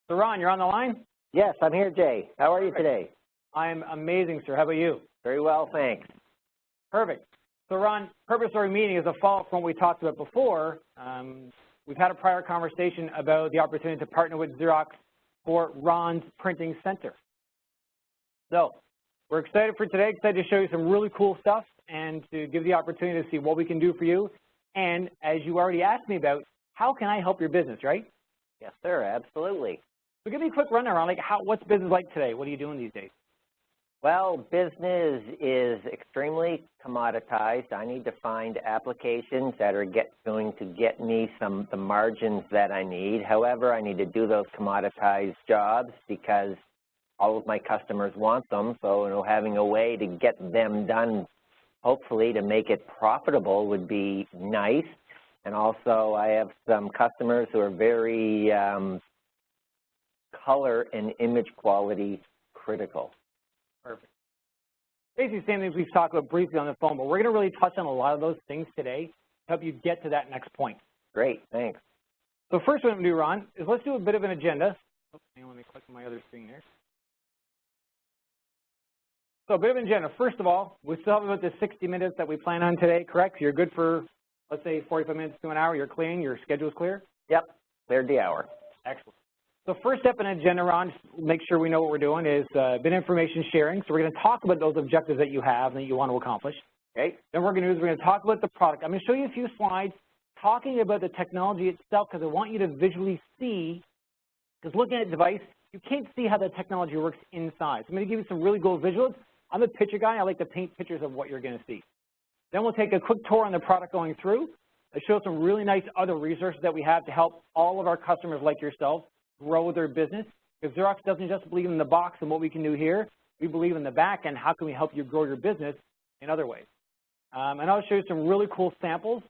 So Ron, you're on the line? Yes, I'm here, Jay. How are you today? I'm amazing, sir. How about you? Very well, thanks. Perfect. So Ron, purpose of our meeting is a follow-up from what we talked about before. We've had a prior conversation about the opportunity to partner with Xerox for Ron's Printing Center. So we're excited for today, excited to show you some really cool stuff and to give the opportunity to see what we can do for you. And as you already asked me about, how can I help your business, right? Yes, sir, absolutely. So give me a quick rundown around, like, what's business like today? What are you doing these days? Well, business is extremely commoditized. I need to find applications that are going to get me the margins that I need. However, I need to do those commoditized jobs because all of my customers want them. So having a way to get them done, hopefully to make it profitable, would be nice. And also, I have some customers who are very color and image quality critical. Perfect. Basically, the same things we've talked about briefly on the phone, but we're going to really touch on a lot of those things today to help you get to that next point. Great, thanks. So first what I'm going to do, Ron, is let's do a bit of an agenda. Oops, let me click on my other screen there. So a bit of an agenda. First of all, we still have about the 60 minutes that we plan on today, correct? So you're good for, let's say, 45 minutes to an hour. You're clean. Your schedule's clear? Yep, cleared the hour. Excellent. So first step in the agenda, Ron, just make sure we know what we're doing, is a bit of information sharing. So we're going to talk about those objectives that you have and that you want to accomplish. Okay. Then we're going to talk about the product. I'm going to show you a few slides talking about the technology itself because I want you to visually see, because looking at a device, you can't see how the technology works inside. So I'm going to give you some really cool visuals. I'm a picture guy. I like to paint pictures of what you're going to see. Then we'll take a quick tour on the product going through. I show some really nice other resources that we have to help all of our customers like yourself grow their business. Because Xerox doesn't just believe in the box and what we can do here. We believe in the back end. How can we help you grow your business in other ways? And I'll show you some really cool samples,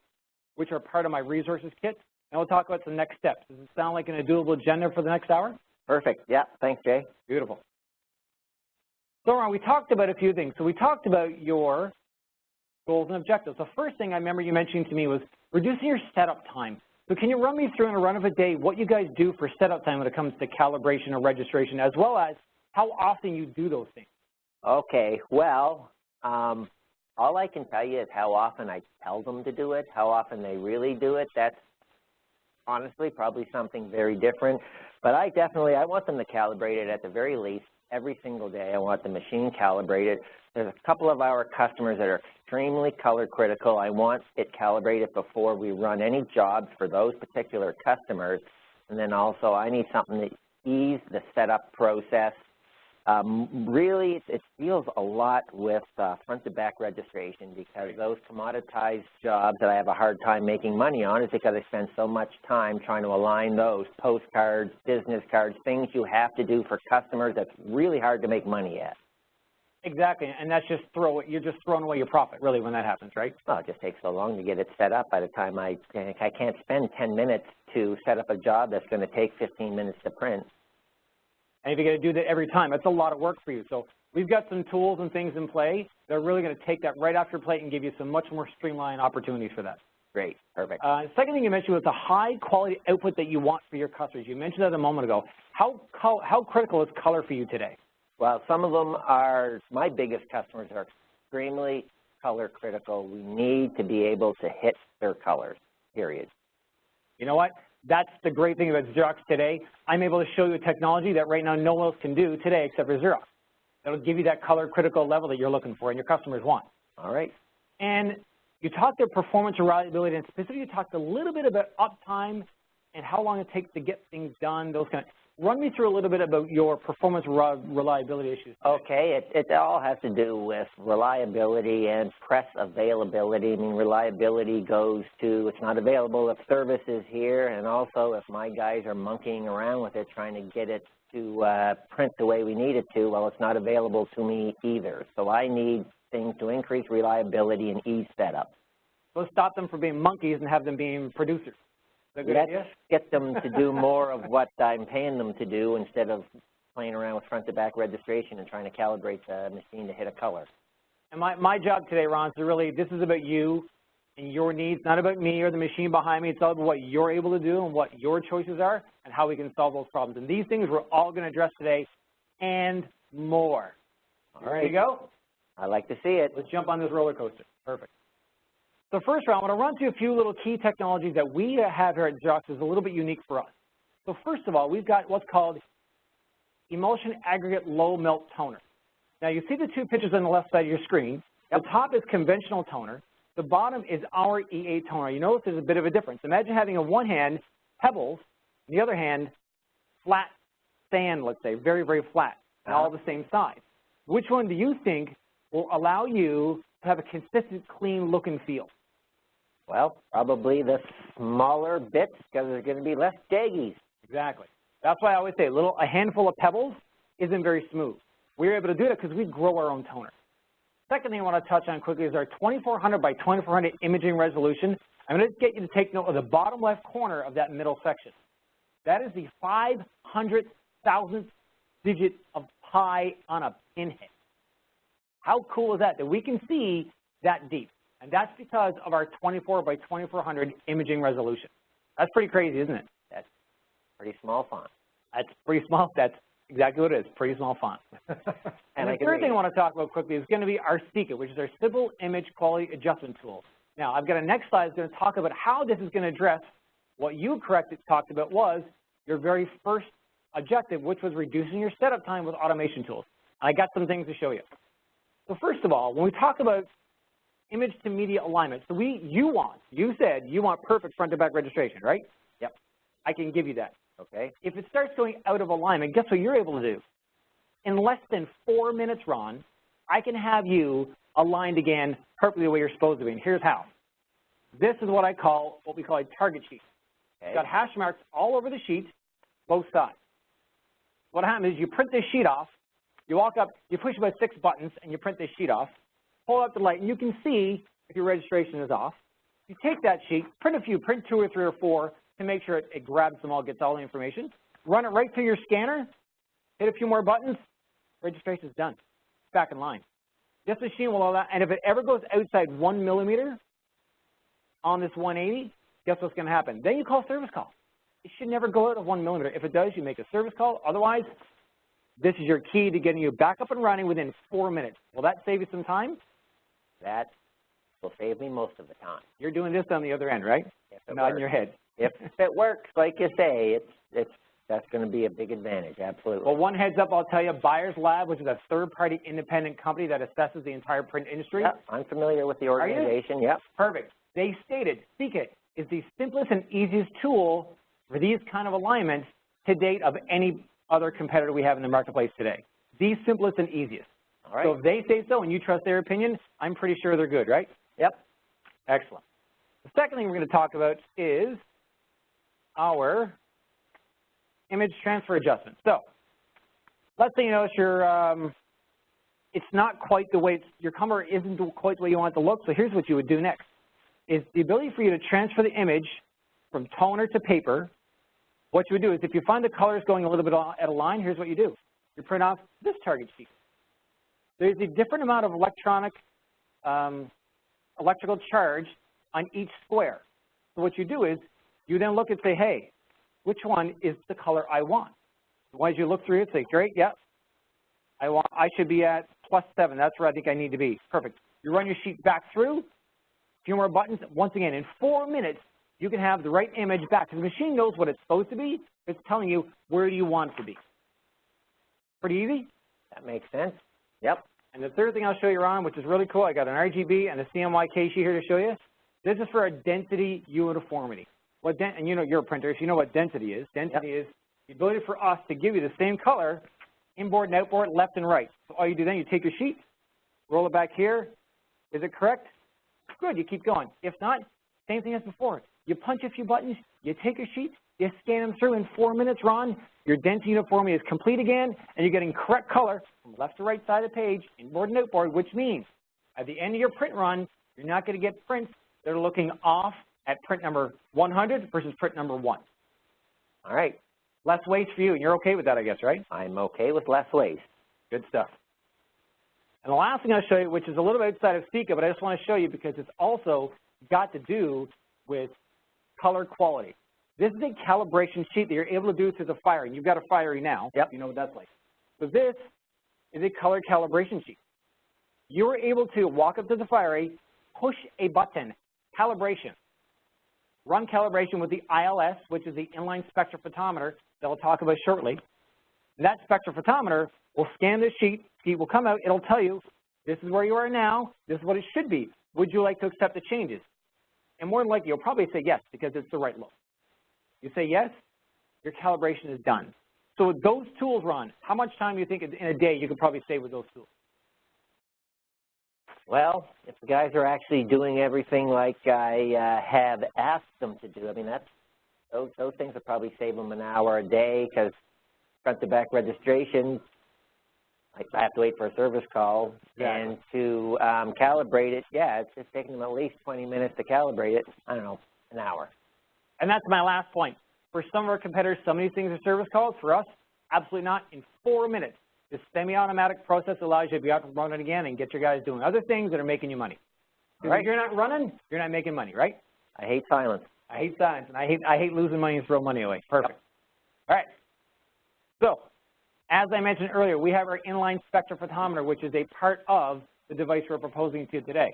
which are part of my resources kit. And we'll talk about some next steps. Does it sound like an doable agenda for the next hour? Perfect. Yeah. Thanks, Jay. Beautiful. So, Ron, we talked about a few things. So we talked about your goals and objectives. The first thing I remember you mentioning to me was reducing your setup time. So can you run me through in a run of a day what you guys do for setup time when it comes to calibration or registration, as well as how often you do those things? Okay. Well, all I can tell you is how often I tell them to do it, how often they really do it. That's honestly probably something very different. But I want them to calibrate it at the very least every single day. I want the machine calibrated. There's a couple of our customers that are extremely color critical. I want it calibrated before we run any jobs for those particular customers. And then also I need something to ease the setup process. Really, it deals a lot with front-to-back registration, because those commoditized jobs that I have a hard time making money on is because I spend so much time trying to align those postcards, business cards, things you have to do for customers that's really hard to make money at. Exactly, and that's just you're just throwing away your profit, really, when that happens, right? Well, it just takes so long to get it set up. By the time I can't spend 10 minutes to set up a job that's going to take 15 minutes to print. And if you're going to do that every time, that's a lot of work for you. So we've got some tools and things in play that are really going to take that right off your plate and give you some much more streamlined opportunities for that. Great, perfect. Second thing you mentioned was the high quality output that you want for your customers. You mentioned that a moment ago. How critical is color for you today? Well, some of them are, my biggest customers are extremely color critical. We need to be able to hit their colors, period. You know what? That's the great thing about Xerox today. I'm able to show you a technology that right now no one else can do today except for Xerox. That'll give you that color critical level that you're looking for and your customers want. All right. And you talked about performance and reliability, and specifically you talked a little bit about uptime and how long it takes to get things done, those kind of. Run me through a little bit about your performance reliability issues. Okay, it all has to do with reliability and press availability. I mean, reliability goes to it's not available if service is here, and also if my guys are monkeying around with it trying to get it to print the way we need it to, well, it's not available to me either. So I need things to increase reliability and ease setup. So stop them from being monkeys and have them being producers. Let's get them to do more of what I'm paying them to do instead of playing around with front-to-back registration and trying to calibrate the machine to hit a color. And my job today, Ron, is to really, this is about you and your needs, not about me or the machine behind me. It's all about what you're able to do and what your choices are and how we can solve those problems. And these things we're all going to address today and more. All right. Ready to go? I like to see it. Let's jump on this roller coaster. Perfect. So first round, I want to run through a few little key technologies that we have here at Xerox is a little bit unique for us. So first of all, we've got what's called emulsion aggregate low melt toner. Now you see the two pictures on the left side of your screen. The top is conventional toner. The bottom is our E8 toner. You notice there's a bit of a difference. Imagine having in one hand pebbles, in the other hand flat sand, let's say, very, very flat, and all the same size. Which one do you think will allow you to have a consistent, clean look and feel? Well, probably the smaller bits because there's going to be less jaggies. Exactly. That's why I always say a handful of pebbles isn't very smooth. We're able to do that because we grow our own toner. Second thing I want to touch on quickly is our 2400 by 2400 imaging resolution. I'm going to get you to take note of the bottom left corner of that middle section. That is the 500,000th digit of pi on a pinhead. How cool is that we can see that deep? And that's because of our 24 by 2400 imaging resolution. That's pretty crazy, isn't it? That's pretty small font. That's pretty small. That's exactly what it is, pretty small font. And the third thing I want to talk about quickly is going to be our SICA, which is our Simple Image Quality Adjustment Tool. Now, I've got a next slide that's going to talk about how this is going to address what you talked about was your very first objective, which was reducing your setup time with automation tools. And I got some things to show you. So first of all, when we talk about image to media alignment, so you said you want perfect front to back registration, right? Yep. I can give you that. Okay. If it starts going out of alignment, guess what you're able to do? In less than 4 minutes, Ron, I can have you aligned again perfectly the way you're supposed to be. And here's how. This is what we call a target sheet. Okay. It's got hash marks all over the sheet, both sides. What happens is you print this sheet off, you walk up, you push about 6 buttons, and you print this sheet off, pull up the light, and you can see if your registration is off. You take that sheet, print 2 or 3 or 4 to make sure it grabs them all, gets all the information, run it right through your scanner, hit a few more buttons, registration is done. It's back in line. This machine will allow, and if it ever goes outside 1 millimeter on this 180, guess what's going to happen? Then you call service call. It should never go out of 1 millimeter. If it does, you make a service call. Otherwise, this is your key to getting you back up and running within 4 minutes. Will that save you some time? That will save me most of the time. You're doing this on the other end, right? Nodding your head. If it works, like you say, that's going to be a big advantage, absolutely. Well, one heads up, I'll tell you, Buyers Lab, which is a third-party independent company that assesses the entire print industry. Yep, I'm familiar with the organization, yep. Perfect. They stated, SICA is the simplest and easiest tool for these kind of alignments to date of any other competitor we have in the marketplace today. The simplest and easiest. All right. So if they say so and you trust their opinion, I'm pretty sure they're good, right? Yep. Excellent. The second thing we're going to talk about is our image transfer adjustment. So let's say you notice it's not quite the way, your camera isn't quite the way you want it to look, so here's what you would do next. Is the ability for you to transfer the image from toner to paper. What you would do is if you find the colors going a little bit out of line, here's what you do. You print off this target sheet. There's a different amount of electrical charge on each square. So what you do is you then look and say, hey, which one is the color I want? Once you look through it, say, great, yep. I should be at +7. That's where I think I need to be. Perfect. You run your sheet back through, a few more buttons. Once again, in 4 minutes, you can have the right image back. Because the machine knows what it's supposed to be. It's telling you where do you want it to be. Pretty easy? That makes sense. Yep. And the third thing I'll show you, Ron, which is really cool, I got an RGB and a CMYK sheet here to show you. This is for a density uniformity. And you know, you're a printer, so you know what density is. Density is the ability for us to give you the same color, inboard and outboard, left and right. So all you do then, you take your sheet, roll it back here. Is it correct? Good, you keep going. If not, same thing as before. You punch a few buttons, you take your sheet, you scan them through in 4 minutes, Ron. Your density uniformity is complete again, and you're getting correct color from left to right side of the page, inboard and outboard, which means at the end of your print run, you're not going to get prints that are looking off at print number 100 versus print number 1. All right. Less waste for you, and you're okay with that, I guess, right? I'm okay with less waste. Good stuff. And the last thing I'll show you, which is a little bit outside of SICA, but I just want to show you because it's also got to do with color quality. This is a calibration sheet that you're able to do through the firing. You've got a firing now. Yep. You know what that's like. So this is a color calibration sheet. You were able to walk up to the firing, push a button, calibration, run calibration with the ILS, which is the inline spectrophotometer that we'll talk about shortly. And that spectrophotometer will scan this sheet will come out, it'll tell you, this is where you are now, this is what it should be. Would you like to accept the changes? And more than likely, you'll probably say yes, because it's the right look. You say yes, your calibration is done. So with those tools run, how much time do you think in a day you could probably save with those tools? Well, if the guys are actually doing everything like I have asked them to do, I mean, those things will probably save them an hour a day, because front to back registration, like I have to wait for a service call, and to calibrate it, yeah, it's just taking them at least 20 minutes to calibrate it, I don't know, an hour. And that's my last point. For some of our competitors, some of these things are service calls. For us, absolutely not. In 4 minutes, this semi-automatic process allows you to be out and running again and get your guys doing other things that are making you money. Right. If you're not running, you're not making money, right? I hate silence. I hate silence, and I hate losing money and throw money away. Perfect. Yep. All right. So, as I mentioned earlier, we have our inline spectrophotometer, which is a part of the device we're proposing to you today.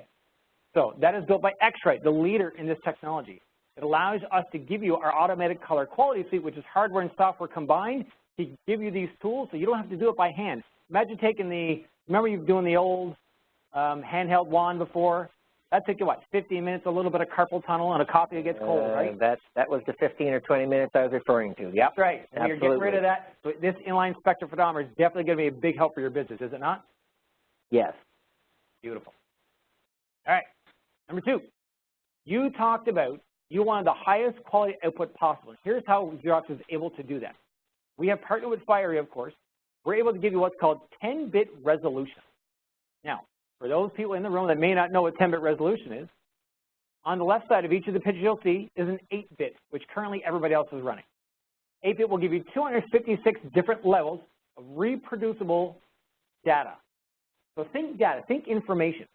So that is built by X-Rite, the leader in this technology. It allows us to give you our automated color quality suite, which is hardware and software combined, to give you these tools so you don't have to do it by hand. Imagine taking remember you doing the old handheld wand before? That took you, what, 15 minutes, a little bit of carpal tunnel, and a coffee that gets cold, right? That was the 15 or 20 minutes I was referring to. Yep. That's right. Absolutely. You're getting rid of that. So this inline spectrophotometer is definitely going to be a big help for your business, is it not? Yes. Beautiful. All right. Number 2, you talked about you wanted the highest quality output possible. Here's how Xerox is able to do that. We have partnered with Fiery, of course. We're able to give you what's called 10-bit resolution. Now, for those people in the room that may not know what 10-bit resolution is, on the left side of each of the pictures you'll see is an 8-bit, which currently everybody else is running. 8-bit will give you 256 different levels of reproducible data. So think data, think information.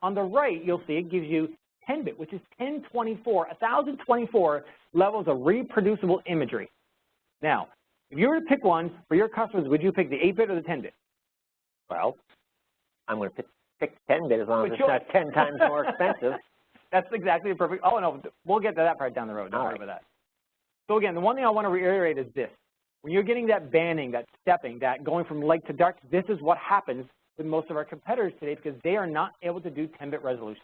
On the right, you'll see it gives you 10-bit, which is 1024 levels of reproducible imagery. Now, if you were to pick one for your customers, would you pick the 8-bit or the 10-bit? Well, I'm going to pick 10-bit as long as it's not 10 times more expensive. That's exactly the perfect. Oh, no, we'll get to that part down the road. Don't worry about that. So, again, the one thing I want to reiterate is this. When you're getting that banding, that stepping, that going from light to dark, this is what happens with most of our competitors today because they are not able to do 10-bit resolution.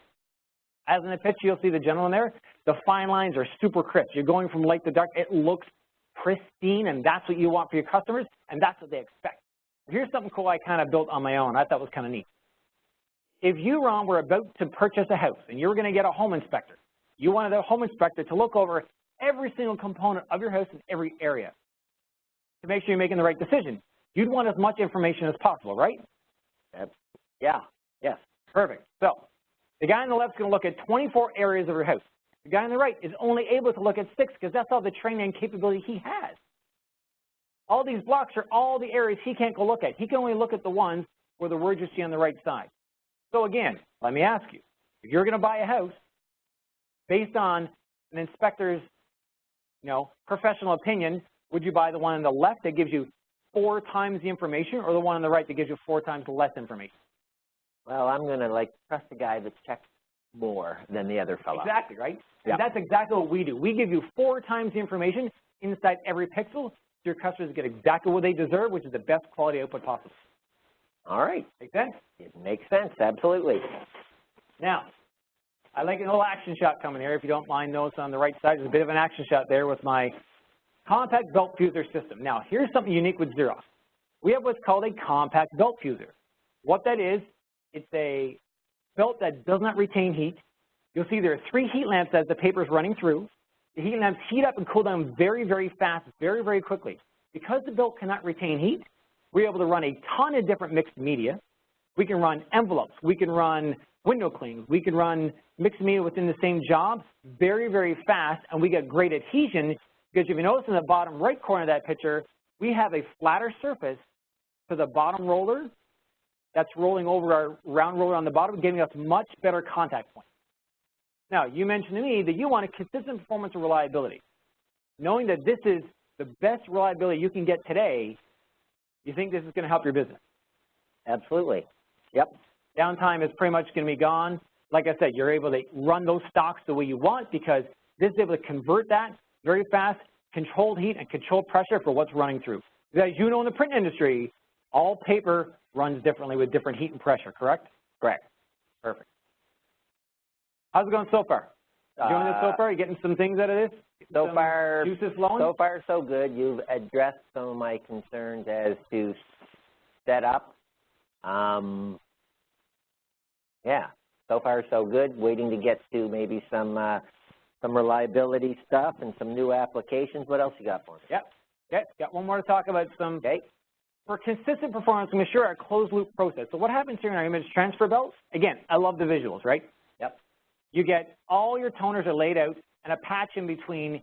As in the picture, you'll see the gentleman there. The fine lines are super crisp. You're going from light to dark. It looks pristine, and that's what you want for your customers, and that's what they expect. Here's something cool I kind of built on my own. I thought was kind of neat. If you, Ron, were about to purchase a house and you were going to get a home inspector, you wanted the home inspector to look over every single component of your house in every area to make sure you're making the right decision. You'd want as much information as possible, right? Yeah. Yes. Perfect. So the guy on the left is going to look at 24 areas of your house. The guy on the right is only able to look at 6 because that's all the training and capability he has. All these blocks are all the areas he can't go look at. He can only look at the ones where the words you see on the right side. So again, let me ask you, if you're going to buy a house based on an inspector's, professional opinion, would you buy the one on the left that gives you 4 times the information or the one on the right that gives you 4 times less information? Well, I'm going to trust the guy that checks more than the other fellow. Exactly, right? Yep. And that's exactly what we do. We give you 4 times the information inside every pixel so your customers get exactly what they deserve, which is the best quality output possible. All right. Make sense? It makes sense, absolutely. Now, I like a little action shot coming here. If you don't mind, notice on the right side, there's a bit of an action shot there with my compact belt fuser system. Now, here's something unique with Xerox. We have what's called a compact belt fuser. What that is, it's a belt that does not retain heat. You'll see there are 3 heat lamps as the paper is running through. The heat lamps heat up and cool down very, very fast, very, very quickly. Because the belt cannot retain heat, we're able to run a ton of different mixed media. We can run envelopes. We can run window clings. We can run mixed media within the same job very, very fast, and we get great adhesion because if you notice in the bottom right corner of that picture, we have a flatter surface to the bottom roller that's rolling over our round roller on the bottom, giving us much better contact points. Now, you mentioned to me that you want a consistent performance and reliability. Knowing that this is the best reliability you can get today, you think this is going to help your business? Absolutely. Yep. Downtime is pretty much going to be gone. Like I said, you're able to run those stocks the way you want because this is able to convert that very fast, controlled heat and controlled pressure for what's running through. Because as you know in the print industry, all paper runs differently with different heat and pressure, correct? Correct. Perfect. How's it going so far? Enjoying this so far? You getting some things out of this? So far, juices flowing? So far, so good. You've addressed some of my concerns as to setup. Yeah, so far, so good. Waiting to get to maybe some reliability stuff and some new applications. What else you got for me? Yep. Okay. Got one more to talk about. Okay. For consistent performance, we ensure our closed loop process. So what happens here in our image transfer belt? Again, I love the visuals, right? Yep. You get all your toners are laid out and a patch in between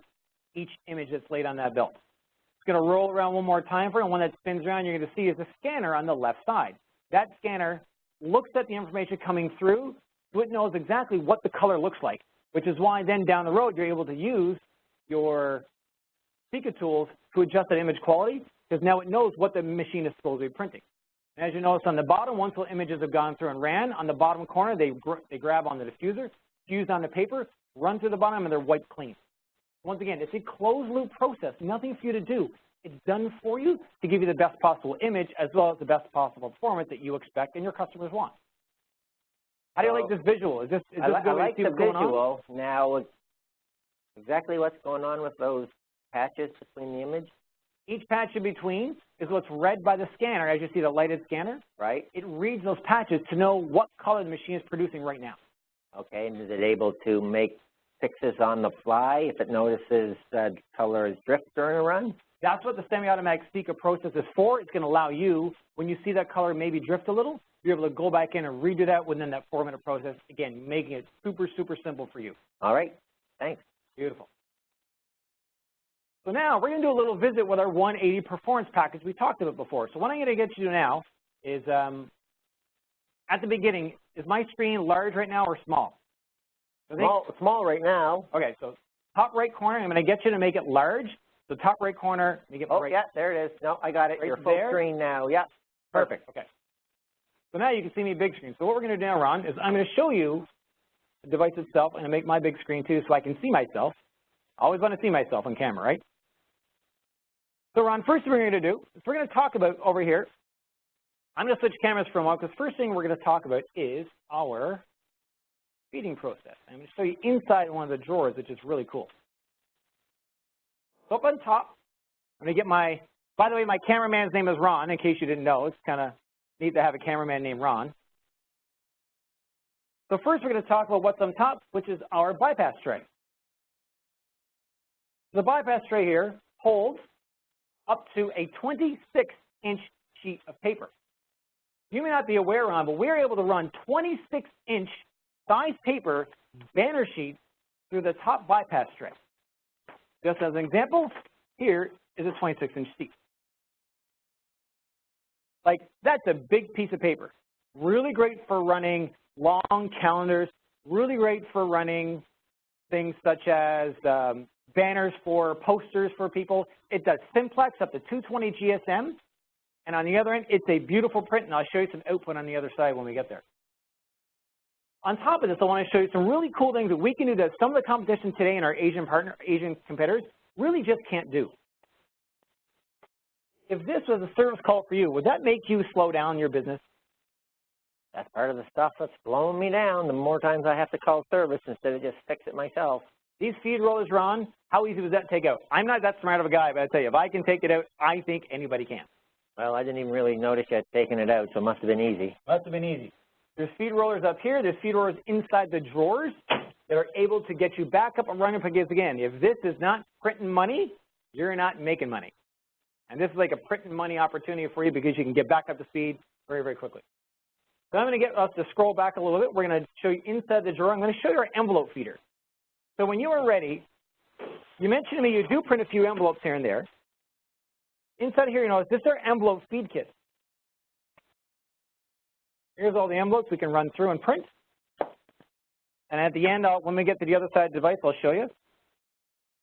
each image that's laid on that belt. It's going to roll around one more time for you, and when that spins around, you're going to see is a scanner on the left side. That scanner looks at the information coming through, so it knows exactly what the color looks like, which is why then down the road you're able to use your Seeker tools to adjust that image quality, because now it knows what the machine is supposed to be printing. And as you notice on the bottom, once the images have gone through and ran, on the bottom corner they grab on the diffuser, fuse on the paper, run through the bottom, and they're wiped clean. Once again, it's a closed loop process, nothing for you to do. It's done for you to give you the best possible image as well as the best possible performance that you expect and your customers want. How do you like this visual? Is this good? I like the visual. Now, exactly what's going on with those patches between the image? Each patch in between is what's read by the scanner. As you see the lighted scanner, right? It reads those patches to know what color the machine is producing right now. Okay, and is it able to make fixes on the fly if it notices that color is drift during a run? That's what the semi-automatic Seeker process is for. It's going to allow you, when you see that color maybe drift a little, you're able to go back in and redo that within that 4-minute process, again, making it super, super simple for you. All right, thanks. Beautiful. So now we're going to do a little visit with our 180 performance package we talked about before. So what I'm going to get you to now is, at the beginning, is my screen large right now or small? Small right now. Okay, so top right corner, I'm going to get you to make it large. So top right corner, make it yeah, there it is. No, I got it. Right You're full screen now. Yeah. Perfect. Okay. So now you can see me big screen. So what we're going to do now, Ron, is I'm going to show you the device itself. I'm going to make my big screen too so I can see myself. I always want to see myself on camera, right? So Ron, first thing we're going to do is we're going to talk about over here. I'm going to switch cameras for a moment because first thing we're going to talk about is our feeding process. I'm going to show you inside one of the drawers, which is really cool. So up on top, I'm going to get my, by the way, my cameraman's name is Ron, in case you didn't know. It's kind of neat to have a cameraman named Ron. So first we're going to talk about what's on top, which is our bypass tray. The bypass tray here holds up to a 26-inch sheet of paper. You may not be aware, Ron, but we're able to run 26-inch size paper banner sheets through the top bypass tray. Just as an example, here is a 26-inch sheet. Like, that's a big piece of paper. Really great for running long calendars, really great for running things such as banners for posters for people. It does simplex up to 220 GSM. And on the other end, it's a beautiful print, and I'll show you some output on the other side when we get there. On top of this, I want to show you some really cool things that we can do that some of the competition today in our Asian competitors really just can't do. If this was a service call for you, would that make you slow down your business? That's part of the stuff that's slowing me down. The more times I have to call service instead of just fix it myself. These feed rollers, Ron, how easy was that to take out? I'm not that smart of a guy, but I tell you, if I can take it out, I think anybody can. Well, I didn't even really notice you had taken it out, so it must have been easy. Must have been easy. There's feed rollers up here. There's feed rollers inside the drawers that are able to get you back up and running because, again, if this is not printing money, you're not making money. And this is like a printing money opportunity for you because you can get back up to speed very, very quickly. So I'm going to get us to scroll back a little bit. We're going to show you inside the drawer. I'm going to show you our envelope feeder. So when you are ready, you mentioned to me you do print a few envelopes here and there. Inside here, you know, this is our envelope feed kit. Here's all the envelopes we can run through and print. And at the end, when we get to the other side of the device, I'll show you.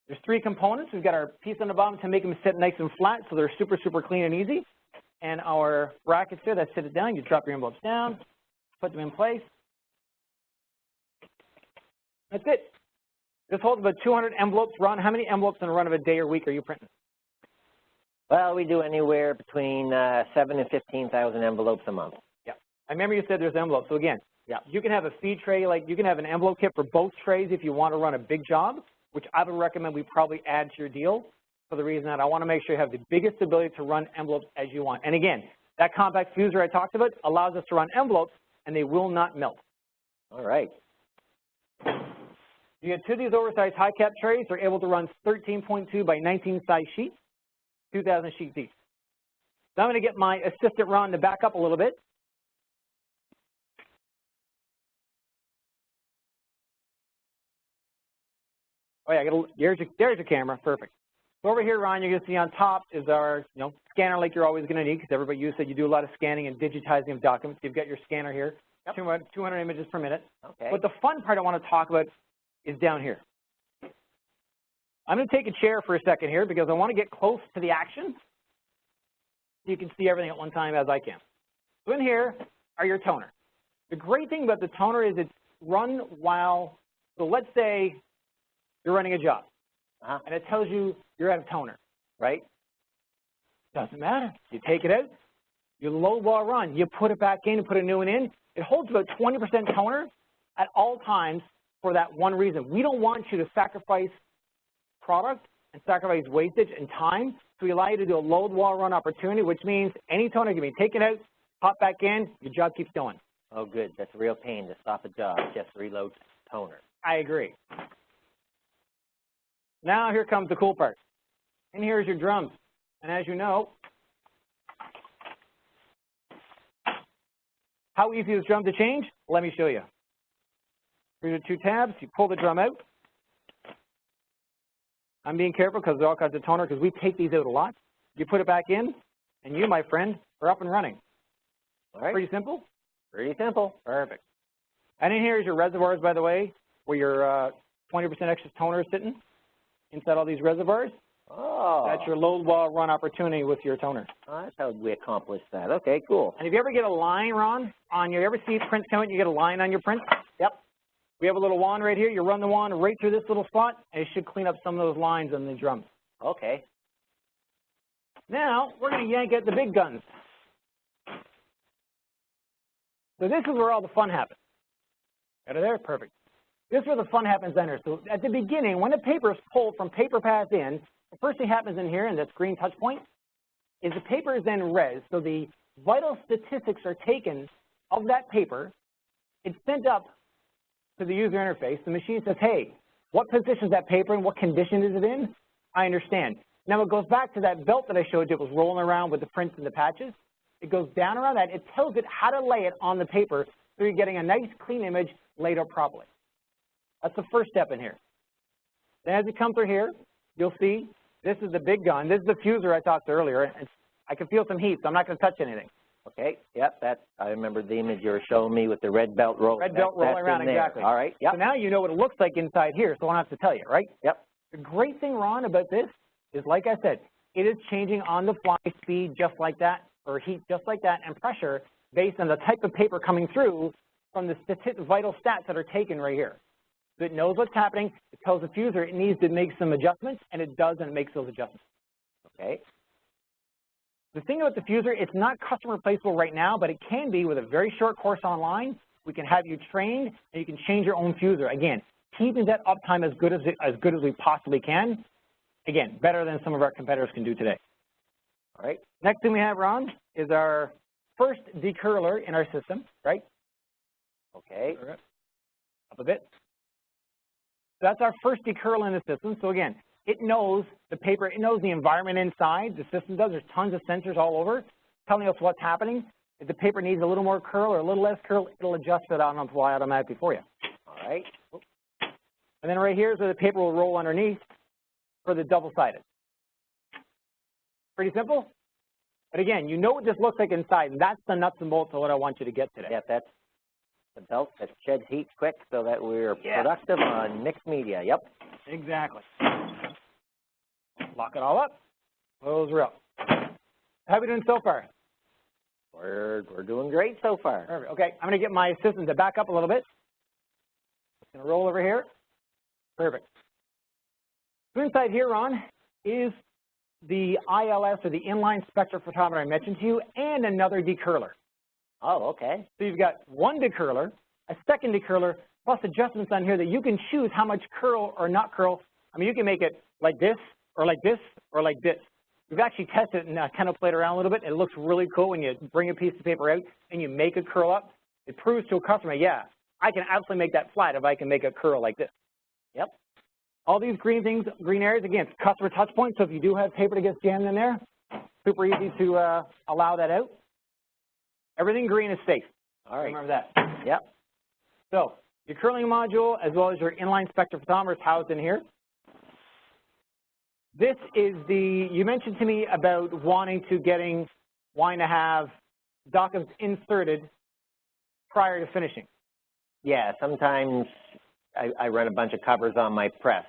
There's 3 components. We've got our piece on the bottom to make them sit nice and flat so they're super, super clean and easy. And our brackets there that sit it down. You drop your envelopes down, put them in place. That's it. This holds about 200 envelopes. Ron, how many envelopes in a run of a day or week are you printing? Well, we do anywhere between 7,000 and 15,000 envelopes a month. Yeah. I remember you said there's envelopes. So again, yeah, you can have a feed tray, like you can have an envelope kit for both trays if you want to run a big job, which I would recommend we probably add to your deal for the reason that I want to make sure you have the biggest ability to run envelopes as you want. And again, that compact fuser I talked about allows us to run envelopes and they will not melt. All right. You get 2 of these oversized high cap trays. They're able to run 13.2 by 19 size sheets, 2,000 sheets each. So I'm going to get my assistant Ron to back up a little bit. Oh yeah, there's your camera, perfect. So over here, Ron, you're going to see on top is our scanner like you're always going to need because everybody, you said you do a lot of scanning and digitizing of documents. You've got your scanner here, 200 images per minute. Okay. But the fun part I want to talk about is down here. I'm going to take a chair for a second here because I want to get close to the action so you can see everything at one time as I can. So in here are your toner. The great thing about the toner is it's run while, so let's say you're running a job, and it tells you you're out of toner, right? Doesn't matter. You take it out, you low ball run, you put it back in and put a new one in. It holds about 20% toner at all times for that one reason. We don't want you to sacrifice product and sacrifice wastage and time, so we allow you to do a load while run opportunity, which means any toner can be taken out, pop back in, your job keeps going. Oh, good. That's a real pain to stop a job, just reload toner. I agree. Now here comes the cool part. And here's your drums. And as you know, how easy is drum to change? Let me show you. Here's the 2 tabs. You pull the drum out. I'm being careful because there's all kinds of toner because we take these out a lot. You put it back in, and you, my friend, are up and running. All right. Pretty simple? Pretty simple. Perfect. And in here is your reservoirs, by the way, where your 20% extra toner is sitting inside all these reservoirs. Oh. That's your load while run opportunity with your toner. Oh, that's how we accomplish that. Okay, cool. And if you ever get a line, Ron, on your, ever see prints come out and you get a line on your print? Yep. We have a little wand right here. You run the wand right through this little spot, and it should clean up some of those lines on the drums. Okay. Now, we're going to yank out the big guns. So this is where all the fun happens. Out of there? Perfect. This is where the fun happens in here. So at the beginning, when the paper is pulled from paper pass in, the first thing happens in here, in this green touch point, is the paper is then res. So the vital statistics are taken of that paper. It's sent up to the user interface. The machine says, hey, what position is that paper in? What condition is it in? I understand. Now it goes back to that belt that I showed you. It was rolling around with the prints and the patches. It goes down around that. It tells it how to lay it on the paper so you're getting a nice, clean image laid up properly. That's the first step in here. Then as you come through here, you'll see this is the big gun. This is the fuser I talked earlier. I can feel some heat, so I'm not going to touch anything. Okay, yep, I remember the image you were showing me with the red belt rolling. Red belt rolling around, exactly. All right, yep. So now you know what it looks like inside here, so I don't have to tell you, right? Yep. The great thing, Ron, about this is, like I said, it is changing on the fly speed just like that, or heat just like that, and pressure based on the type of paper coming through from the vital stats that are taken right here. So it knows what's happening. It tells the fuser it needs to make some adjustments, and it does, and it makes those adjustments. Okay. The thing about the fuser, it's not customer replaceable right now, but it can be with a very short course online. We can have you trained, and you can change your own fuser. Again, keeping that uptime as good as we possibly can. Again, better than some of our competitors can do today. All right. Next thing we have, Ron, is our first decurler in our system, right? Okay. Up a bit. So that's our first decurler in the system. So again, it knows the paper, it knows the environment inside, the system does. There's tons of sensors all over telling us what's happening. If the paper needs a little more curl or a little less curl, it'll adjust it on the fly automatically for you. All right. And then right here is where the paper will roll underneath for the double-sided. Pretty simple. But again, you know what this looks like inside, and that's the nuts and bolts of what I want you to get today. Yeah, The belt that sheds heat quick so that we're productive on mixed media. Yep. Exactly. Lock it all up. Close her up. How are we doing so far? We're doing great so far. Perfect. Okay, I'm going to get my assistant to back up a little bit. Just going to roll over here. Perfect. So inside here, Ron, is the ILS, or the inline spectrophotometer I mentioned to you, and another decurler. Oh, okay. So you've got one decurler, a second decurler, plus adjustments on here that you can choose how much curl or not curl. I mean, you can make it like this, or like this, or like this. We've actually tested it and kind of played around a little bit. It looks really cool when you bring a piece of paper out and you make it curl up. It proves to a customer, yeah, I can absolutely make that flat if I can make it curl like this. Yep. All these green things, green areas, again, it's customer touch points. So if you do have paper that gets jammed in there, super easy to allow that out. Everything green is safe. All right. Remember that. Yep. So your curling module, as well as your inline spectrophotometer, is housed in here. This is the, you mentioned to me about wanting to have documents inserted prior to finishing. Yeah, sometimes I run a bunch of covers on my press.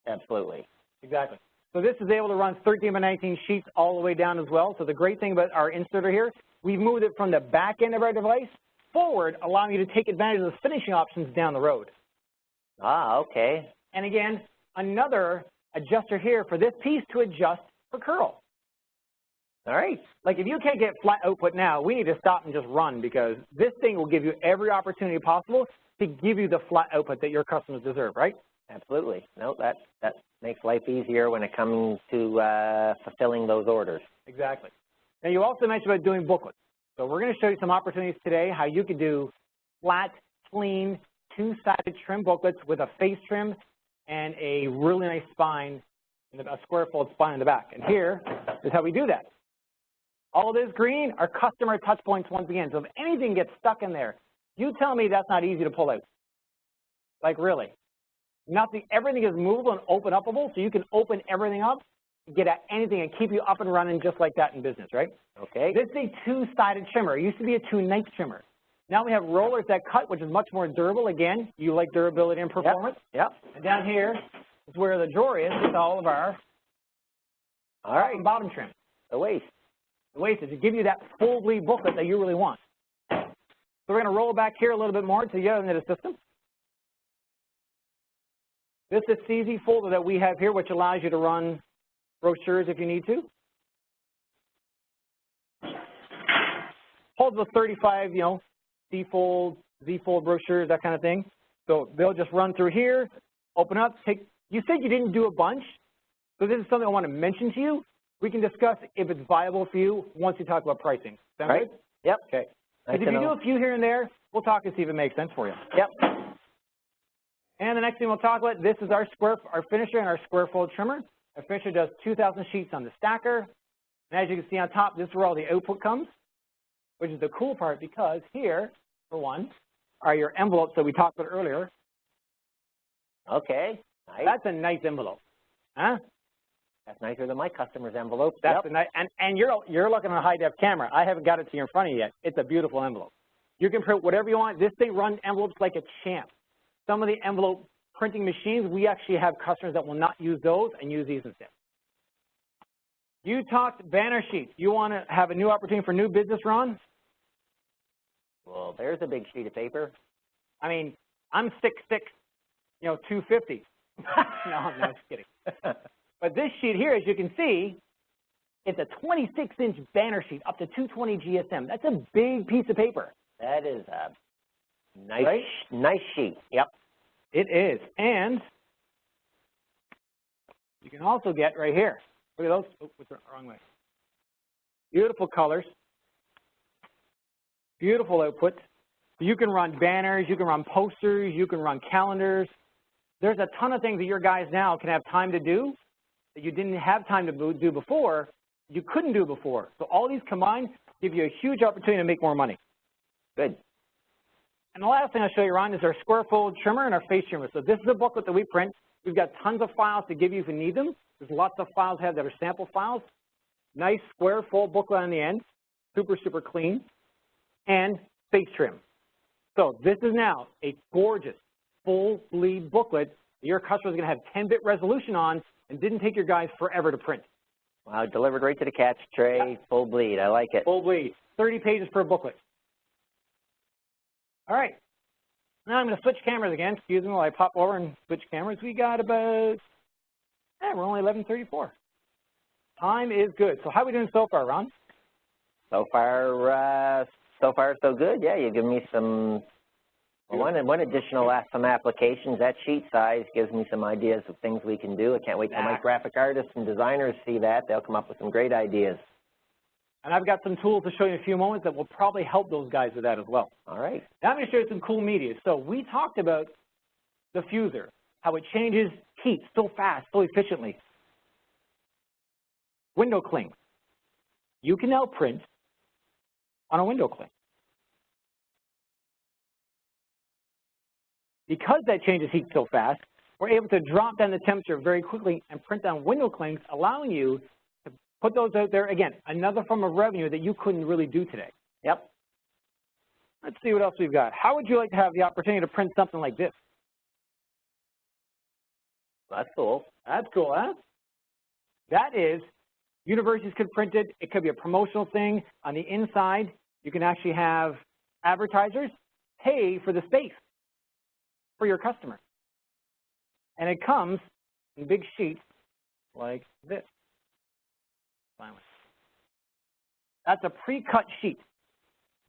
Absolutely. Exactly. So this is able to run 13 by 19 sheets all the way down as well. So the great thing about our inserter here, we've moved it from the back end of our device forward, allowing you to take advantage of the finishing options down the road. Ah, okay. And again, another adjuster here for this piece to adjust for curl. All right. Like if you can't get flat output now, we need to stop and just run, because this thing will give you every opportunity possible to give you the flat output that your customers deserve, right? Absolutely. No, that makes life easier when it comes to fulfilling those orders. Exactly. Now you also mentioned about doing booklets. So we're going to show you some opportunities today how you could do flat, clean, two-sided trim booklets with a face trim and a really nice spine, a square fold spine in the back. And here is how we do that. All this green are customer touch points once again. So if anything gets stuck in there, you tell me that's not easy to pull out. Like really. Nothing, everything is movable and open-upable, so you can open everything up, get at anything, and keep you up and running just like that in business, right? Okay. This is a two-sided trimmer. It used to be a two-knife trimmer. Now we have rollers that cut, which is much more durable. Again, you like durability and performance. Yep. And down here is where the drawer is with all of our top and bottom trim. The waist. The waist is to give you that full bleed booklet that you really want. So we're going to roll back here a little bit more to the other end of the system. This is CZ folder that we have here, which allows you to run brochures if you need to. Holds the 35, C-fold, Z-fold brochures, that kind of thing. So they'll just run through here, open up, take. You said you didn't do a bunch, so this is something I want to mention to you. We can discuss if it's viable for you once you talk about pricing. Sound good? Yep. Okay. Because if you do a few here and there, we'll talk and see if it makes sense for you. Yep. And the next thing we'll talk about, this is our finisher and our square fold trimmer. Our finisher does 2,000 sheets on the stacker. And as you can see on top, this is where all the output comes, which is the cool part, because here, for one, are your envelopes that we talked about earlier. Okay. Nice. That's a nice envelope. Huh? That's nicer than my customer's envelope. That's a nice, and you're looking at a high-def camera. I haven't got it to you in front of you yet. It's a beautiful envelope. You can print whatever you want. This thing runs envelopes like a champ. Some of the envelope printing machines, we actually have customers that will not use those and use these instead. You talked banner sheets. You want to have a new opportunity for new business, Ron? Well, there's a big sheet of paper. I mean, I'm 6'6", 250. No, I'm not kidding. But this sheet here, as you can see, it's a 26-inch banner sheet up to 220 GSM. That's a big piece of paper. That is a nice sheet. Yep. It is. And you can also get right here. Look at those. Oh, what's the wrong way? Beautiful colors. Beautiful output. You can run banners. You can run posters. You can run calendars. There's a ton of things that your guys now can have time to do that you didn't have time to do before, you couldn't do before. So all these combined give you a huge opportunity to make more money. Good. And the last thing I'll show you, Ron, is our square fold trimmer and our face trimmer. So this is a booklet that we print. We've got tons of files to give you if you need them. There's lots of files we have that are sample files. Nice square fold booklet on the end. Super, super clean. And face trim. So this is now a gorgeous full bleed booklet that your customer is going to have 10-bit resolution on and didn't take your guys forever to print. Wow, delivered right to the catch tray, Yep. full bleed. I like it. Full bleed, 30 pages per booklet. All right. Now I'm going to switch cameras again. Excuse me while I pop over and switch cameras. We got about, we're only 11:34. Time is good. So how are we doing so far, Ron? So far so good. Yeah, you give me some, one additional some applications. That sheet size gives me some ideas of things we can do. I can't wait till my graphic artists and designers see that. They'll come up with some great ideas. And I've got some tools to show you in a few moments that will probably help those guys with that as well. All right. Now I'm going to show you some cool media. So we talked about the fuser, how it changes heat so fast, so efficiently. Window clings. You can now print on a window cling. Because that changes heat so fast, we're able to drop down the temperature very quickly and print on window clings, allowing you to put those out there. Again, another form of revenue that you couldn't really do today. Yep. Let's see what else we've got. How would you like to have the opportunity to print something like this? That's cool. That's cool, huh? That is, universities could print it. It could be a promotional thing. On the inside, you can actually have advertisers pay for the space for your customer. And it comes in big sheets like this. That's a pre-cut sheet.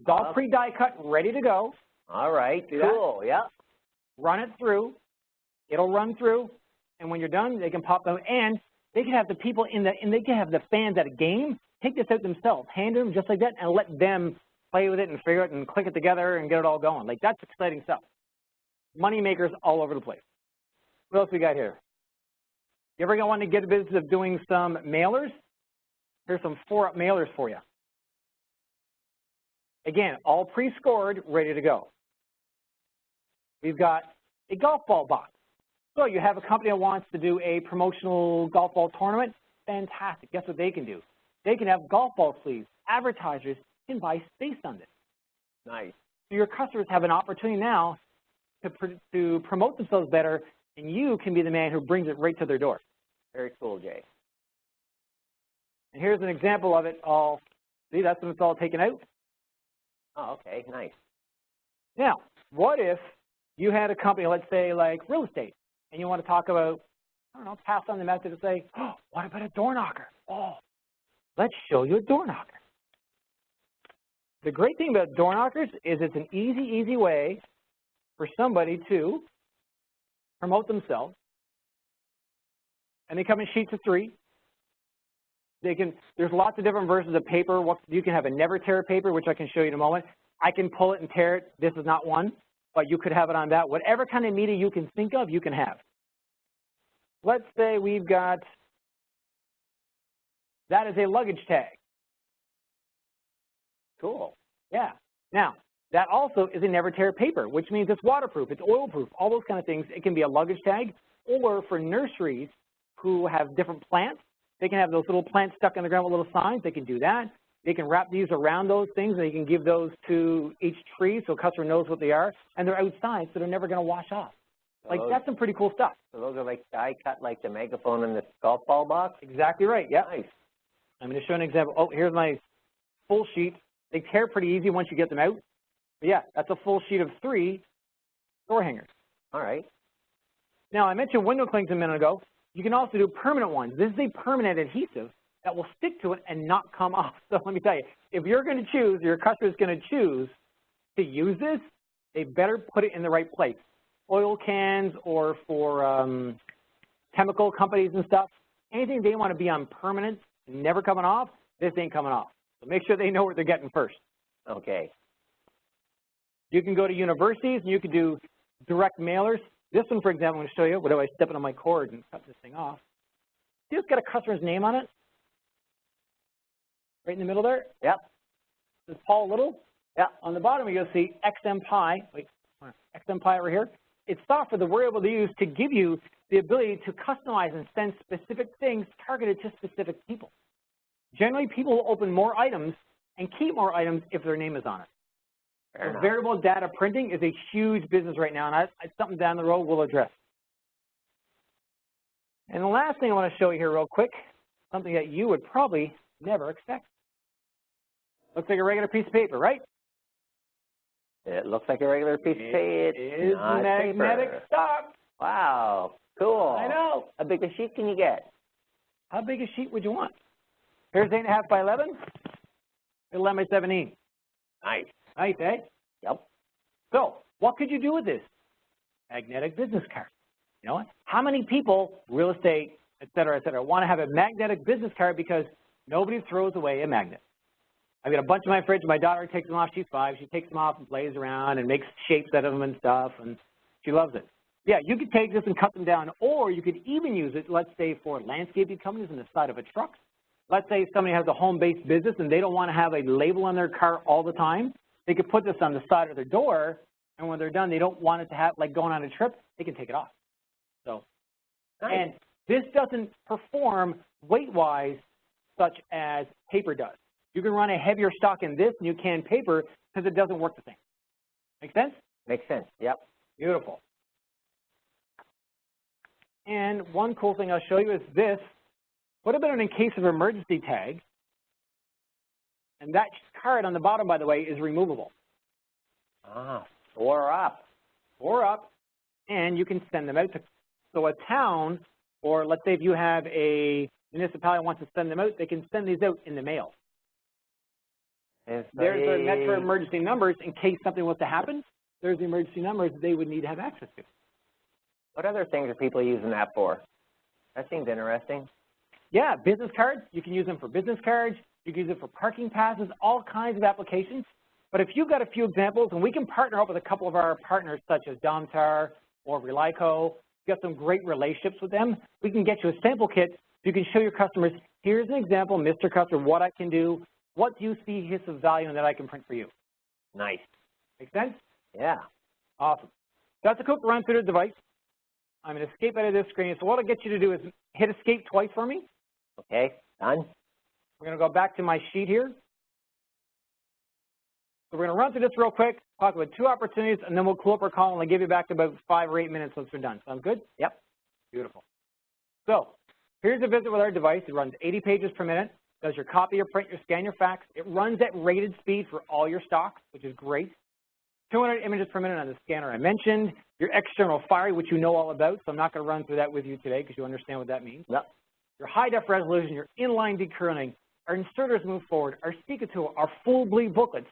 It's all pre-die cut, ready to go. All right, See cool, that? yeah. Run it through. It'll run through. And when you're done, they can pop them. And they can have the people and they can have the fans at a game take this out themselves, hand them just like that, and let them play with it and figure it and click it together and get it all going. Like, that's exciting stuff. Money makers all over the place. What else we got here? You ever want to get a business of doing some mailers? Here's some 4-up mailers for you. Again, all pre-scored, ready to go. We've got a golf ball box. So you have a company that wants to do a promotional golf ball tournament. Fantastic. Guess what they can do? They can have golf ball sleeves. Advertisers can buy space on this. Nice. So your customers have an opportunity now to promote themselves better, and you can be the man who brings it right to their door. Very cool, Jay. And here's an example of it all. See, that's when it's all taken out. Oh, okay, nice. Now, what if you had a company, let's say like real estate, and you want to talk about, I don't know, pass on the message and say, oh, what about a door knocker? Oh, let's show you a door knocker. The great thing about door knockers is it's an easy way for somebody to promote themselves. And they come in sheets of 3. There's lots of different versions of paper. You can have a never tear paper, which I can show you in a moment. I can pull it and tear it. This is not one, but you could have it on that. Whatever kind of media you can think of, you can have. Let's say we've got, that is a luggage tag. Cool. Yeah. Now, that also is a never tear paper, which means it's waterproof, it's oil-proof, all those kind of things. It can be a luggage tag, or for nurseries who have different plants, they can have those little plants stuck in the ground with little signs. They can do that. They can wrap these around those things, and they can give those to each tree so a customer knows what they are, and they're outside, so they're never going to wash off. Like, that's some pretty cool stuff. So those are like die cut like the megaphone in the golf ball box? Exactly right, yeah. Nice. I'm going to show an example. Oh, here's my full sheet. They tear pretty easy once you get them out. But yeah, that's a full sheet of 3 door hangers. All right. Now, I mentioned window clings a minute ago. You can also do permanent ones. This is a permanent adhesive that will stick to it and not come off. So let me tell you, if you're going to choose, your customer is going to choose to use this, they better put it in the right place. Oil cans or for chemical companies and stuff, anything they want to be on permanent, never coming off, this ain't coming off. So make sure they know what they're getting first. Okay. You can go to universities and you can do direct mailers. This one, for example, I'm going to show you. What do I step on my cord and cut this thing off? See, it's got a customer's name on it. Right in the middle there. Yep. This is Paul Little. Yep. On the bottom, you'll see XMPie. Wait, XMPie over here. It's software that we're able to use to give you the ability to customize and send specific things targeted to specific people. Generally, people will open more items and keep more items if their name is on it. Fair So enough. variable data printing is a huge business right now, and it's something down the road we'll address. And the last thing I want to show you here real quick, something that you would probably never expect. Looks like a regular piece of paper, right? It looks like a regular piece of paper. It is magnetic stock. Wow, cool. I know. How big a sheet can you get? How big a sheet would you want? Here's 8.5 by 11. 11 by 17. Nice. Nice, eh? Yep. So, what could you do with this? Magnetic business card. You know what? How many people, real estate, et cetera, want to have a magnetic business card because nobody throws away a magnet? I've got a bunch in my fridge. My daughter takes them off. She's 5. She takes them off and plays around and makes shapes out of them and stuff, and she loves it. Yeah, you could take this and cut them down, or you could even use it, let's say, for landscaping companies on the side of a truck. Let's say somebody has a home-based business and they don't want to have a label on their car all the time. They could put this on the side of their door, and when they're done, they don't want it to have, like going on a trip, they can take it off. So, nice. And this doesn't perform weight-wise such as paper does. You can run a heavier stock in this than you can paper because it doesn't work the same. Make sense? Makes sense, yep. Beautiful. And one cool thing I'll show you is this. What about an in case of emergency tag? And that card on the bottom, by the way, is removable. Ah, 4 up. 4 up, and you can send them out to, so a town, or let's say if you have a municipality wants to send them out, they can send these out in the mail. There's their metro emergency numbers in case something was to happen. There's the emergency numbers they would need to have access to. What other things are people using that for? That seems interesting. Yeah, business cards. You can use them for business cards. You can use it for parking passes, all kinds of applications. But if you've got a few examples, and we can partner up with a couple of our partners such as Domtar or Relico, we've got some great relationships with them. We can get you a sample kit so you can show your customers, here's an example, Mr. Customer, what I can do. What do you see his value in that I can print for you? Nice. Make sense? Yeah. Awesome. That's a quick run through the device. I'm going to escape out of this screen. So what I'll get you to do is hit escape twice for me. Okay, done. We're going to go back to my sheet here. So we're going to run through this real quick, talk about 2 opportunities, and then we'll close up our call, and I'll give you back about 5 or 8 minutes once we're done. Sound good? Yep. Beautiful. So here's a visit with our device. It runs 80 pages per minute. Does your copy, your print, your scan, your fax. It runs at rated speed for all your stocks, which is great. 200 images per minute on the scanner I mentioned. Your external fire, which you know all about, so I'm not going to run through that with you today because you understand what that means. Yep. Your high-def resolution, your inline decurling, our inserters move forward, our Speaker tool, our full bleed booklets.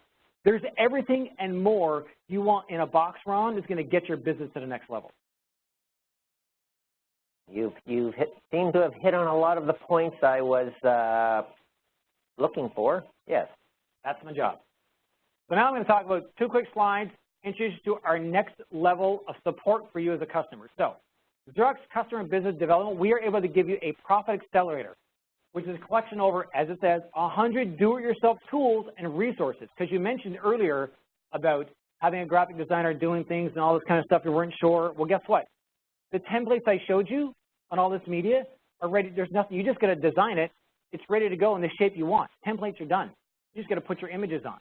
There's everything and more you want in a box, Ron, that's going to get your business to the next level. You've seemed to have hit on a lot of the points I was looking for. Yes. That's my job. So now I'm going to talk about 2 quick slides, introduce you to our next level of support for you as a customer. So, Xerox Customer Business Development, we are able to give you a profit accelerator, which is a collection over, as it says, 100 do-it-yourself tools and resources. Because you mentioned earlier about having a graphic designer doing things and all this kind of stuff you weren't sure. Well, guess what? The templates I showed you on all this media are ready. There's nothing. You just got to design it. It's ready to go in the shape you want. Templates are done. You just got to put your images on.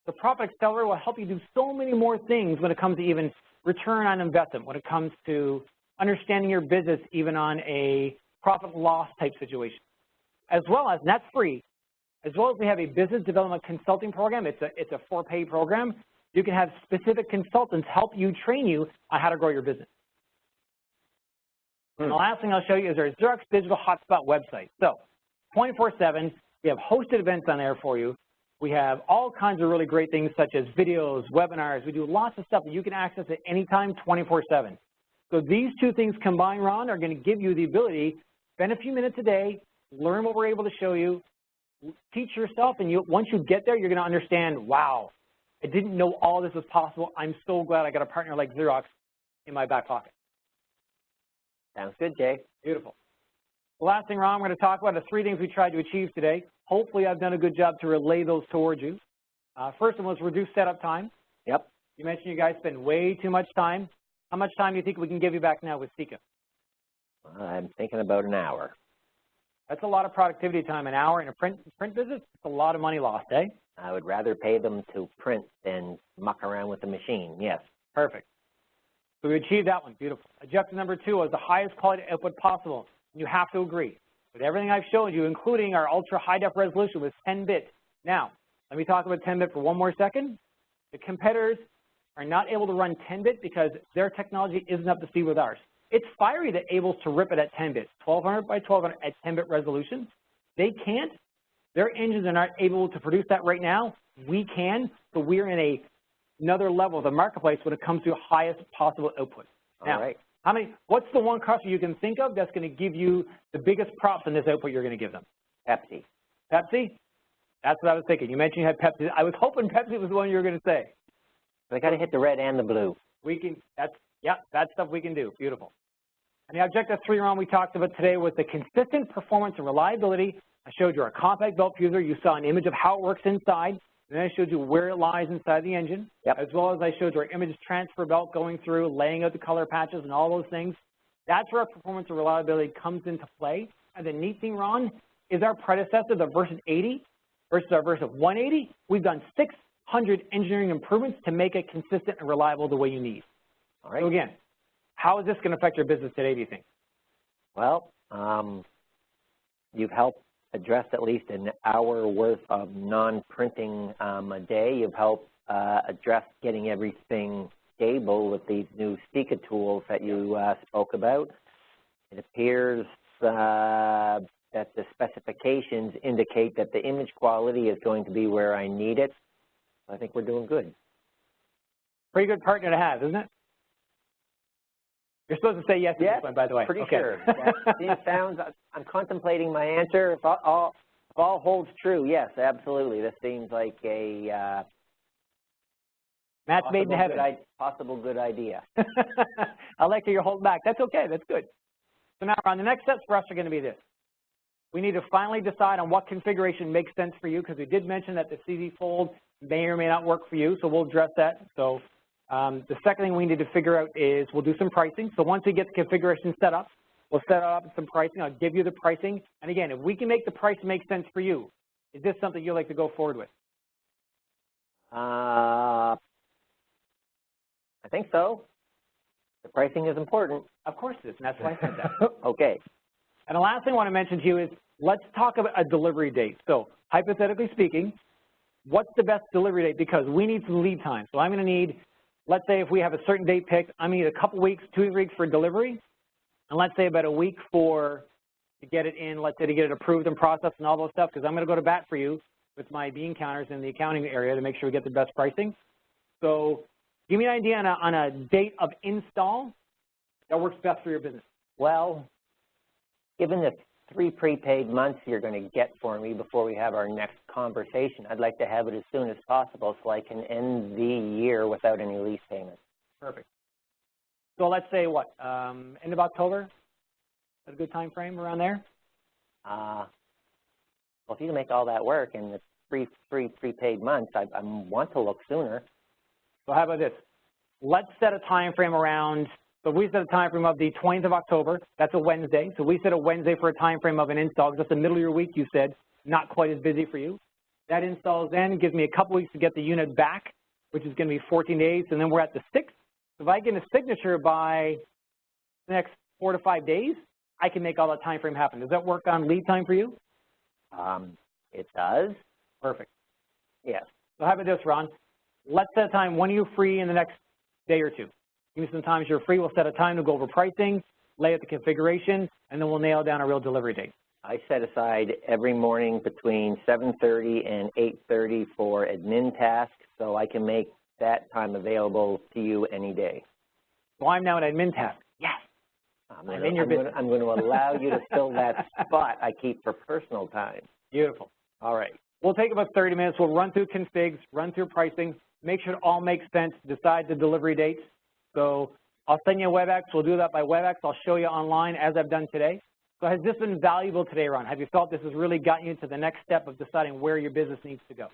The Profit Accelerator will help you do so many more things when it comes to even return on investment, when it comes to understanding your business even on a profit loss type situation. As well as, and that's free, as well as we have a business development consulting program. It's a for-pay program. You can have specific consultants help you, train you on how to grow your business. And the last thing I'll show you is our Xerox Digital Hotspot website. So 24/7, we have hosted events on there for you. We have all kinds of really great things such as videos, webinars. We do lots of stuff that you can access at any time, 24/7. So these 2 things combined, Ron, are going to give you the ability to spend a few minutes a day, learn what we're able to show you, teach yourself, and once you get there, you're going to understand, wow, I didn't know all this was possible. I'm so glad I got a partner like Xerox in my back pocket. Sounds good, Jay. Beautiful. The last thing, Ron, we're going to talk about the 3 things we tried to achieve today. Hopefully, I've done a good job to relay those towards you. First one was reduce setup time. Yep. You mentioned you guys spend way too much time. How much time do you think we can give you back now with Sika? I'm thinking about an hour. That's a lot of productivity time. An hour in a print business, it's a lot of money lost, eh? I would rather pay them to print than muck around with the machine, yes. Perfect. So we achieved that one, beautiful. Objective number 2 was the highest quality output possible. You have to agree with everything I've showed you, including our ultra high def resolution with 10 bit. Now, let me talk about 10 bit for one more second. The competitors are not able to run 10 bit because their technology isn't up to speed with ours. It's Fiery that able to rip it at 10 bits, 1200 by 1200 at 10 bit resolution. They can't. Their engines are not able to produce that right now. We can, so we're in another level of the marketplace when it comes to highest possible output. Now, All right. What's the one customer you can think of that's going to give you the biggest props in this output you're going to give them? Pepsi. Pepsi? That's what I was thinking. You mentioned you had Pepsi. I was hoping Pepsi was the one you were going to say. I got to hit the red and the blue. We can, that's stuff we can do. Beautiful. And the objective 3 round we talked about today was the consistent performance and reliability. I showed you our compact belt fuser. You saw an image of how it works inside. And then I showed you where it lies inside the engine, as well as I showed you our image transfer belt going through, laying out the color patches and all those things. That's where our performance and reliability comes into play. And the neat thing, Ron, is our predecessor, the Versus 80, versus our Versus 180. We've done 600 engineering improvements to make it consistent and reliable the way you need. All right. So again, how is this going to affect your business today, do you think? Well, you've helped address at least an hour worth of non-printing a day. You've helped address getting everything stable with these new Stika tools that you spoke about. It appears that the specifications indicate that the image quality is going to be where I need it. I think we're doing good. Pretty good partner to have, isn't it? You're supposed to say yes to this one, by the way. Pretty sure. It sounds, I'm contemplating my answer. If all holds true, yes, absolutely. This seems like a match made in heaven. Possible good idea. I like that you're holding back. That's okay. That's good. So now, Ron, the next steps for us are going to be this. We need to finally decide on what configuration makes sense for you, because we did mention that the CD fold may or may not work for you, so we'll address that. So the second thing we need to figure out is we'll do some pricing. So once we get the configuration set up, we'll set up some pricing. I'll give you the pricing. And again, if we can make the price make sense for you, is this something you'd like to go forward with? I think so. The pricing is important. Of course it is, and that's why I said that. Okay. And the last thing I want to mention to you is let's talk about a delivery date. So hypothetically speaking, what's the best delivery date? Because we need some lead time. So I'm going to need, let's say if we have a certain date picked, I'm going to need a couple weeks, 2 weeks for delivery, and let's say about a week to get it in, let's say to get it approved and processed and all those stuff, because I'm going to go to bat for you with my bean counters in the accounting area to make sure we get the best pricing. So give me an idea on a date of install that works best for your business. Well, given the 3 prepaid months you're going to get for me before we have our next conversation, I'd like to have it as soon as possible so I can end the year without any lease payments. Perfect. So let's say what, end of October? Is that a good time frame around there? Well, if you can make all that work in the 3 prepaid months, I want to look sooner. So how about this? Let's set a time frame around, so we set a time frame of the 20th of October. That's a Wednesday. So we set a Wednesday for a time frame of an install. Just the middle of your week, you said, not quite as busy for you. That installs then, gives me a couple weeks to get the unit back, which is going to be 14 days, and then we're at the 6th. If I get a signature by the next 4 to 5 days, I can make all that time frame happen. Does that work on lead time for you? It does. Perfect. Yes. So how about this, Ron? Let's set a time. When are you free in the next day or two? Give me some times you're free. We'll set a time to go over pricing, lay out the configuration, and then we'll nail down a real delivery date. I set aside every morning between 7:30 and 8:30 for admin tasks, so I can make that time available to you any day. So I'm now an admin task. Yes. I'm in your business. I'm going to allow you to fill that spot I keep for personal time. Beautiful. All right. We'll take about 30 minutes. We'll run through configs, run through pricing, make sure it all makes sense, decide the delivery dates. So I'll send you a WebEx. We'll do that by WebEx. I'll show you online as I've done today. So has this been valuable today, Ron? Have you felt this has really gotten you to the next step of deciding where your business needs to go?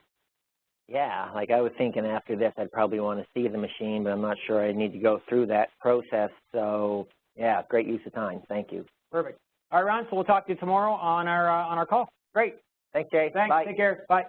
Yeah, like I was thinking after this, I'd probably want to see the machine, but I'm not sure I need to go through that process. So yeah, great use of time. Thank you. Perfect. All right, Ron, so we'll talk to you tomorrow on our call. Great. Thanks, Jay. Thanks. Bye. Take care. Bye.